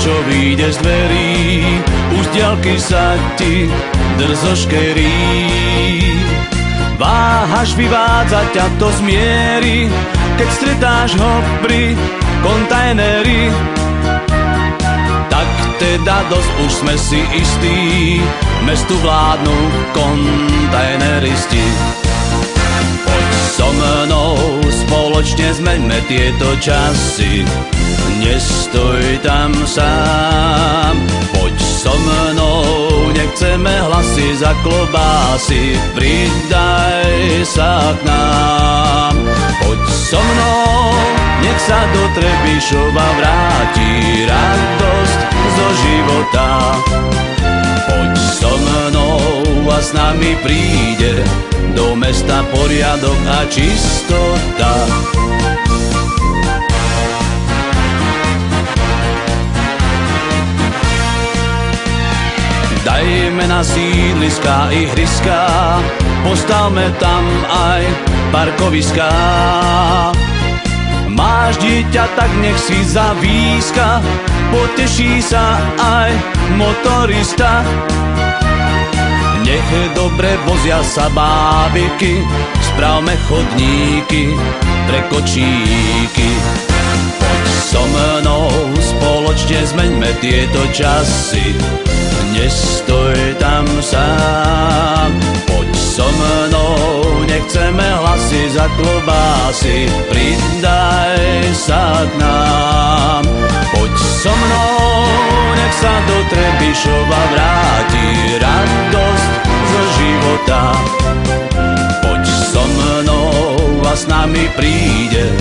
čo vyjde z dverí, už z diaľky sa ti drzo škerí. Váhaš vyvádzať ťa to z miery, keď stretáš ho pri kontajneri. Tak teda dosť už sme si istí, mestu vládnu kontajneristi. Poď so mnou, spoločne zmeňme tieto časy, nestoj tam sám. Poď so mnou, nechceme hlasy za klobásy, pridaj sa k nám. Poď so mnou, nech sa do Trebišova vráti radosť zo života. Poď so mnou a s nami príde do mesta poriadok a čistota. Dajme na sídliská ihriská, postavme tam aj parkoviská. Máš dieťa, tak nech si zavíska, poteší sa aj motorista. Nech dobre vozia sa bábiky, spravme chodníky pre kočíky. Poď so mnou, spoločne zmeňme tieto časy, nestoj tam sám. Poď so mnou, nechceme hlasy za klobásy, pridaj sa k nám. Poď so mnou, nech sa do Trebišova vráti radosť zo života. Poď so mnou a s nami príde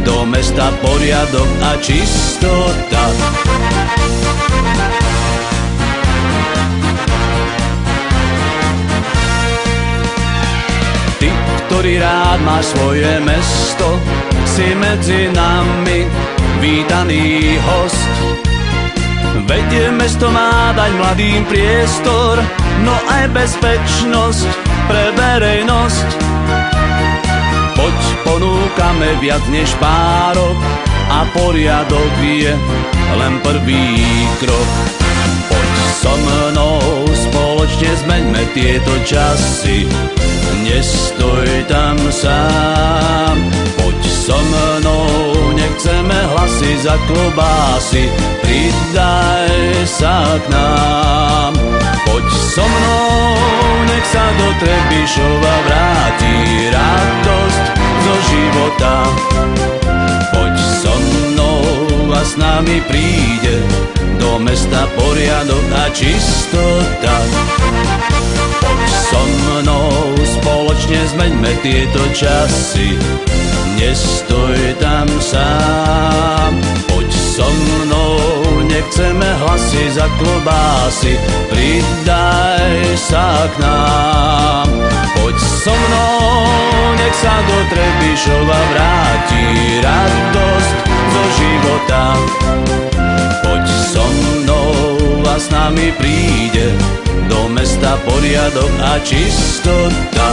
do mesta poriadok a čistota. Ty, ktorý rád máš svoje mesto, si medzi nami vítaný host. Veď mesto má dať mladým priestor, no aj bezpečnosť pre verejnosť. Poď ponúkame viac než párok a poriadok je len prvý krok. Poď so mnou, spoločne zmeňme tieto časy, nestoj tam sám. Poď so mnou, nechceme hlasy za klobásy, pridaj sa k nám. Poď so mnou, nech sa do Trebišova vráti radosť zo života. Poď so mnou a s nami príde do mesta poriadok a čistota. Poď so mnou, spoločne zmeňme tieto časy, nestoj tam sám. Poď so mnou, nechceme hlasy za klobásy, pridaj sa k nám. Poď so mnou, nech sa do Trebišova vráti radosť zo života. Poď so mnou a s nami príde do mesta poriadok a čistota.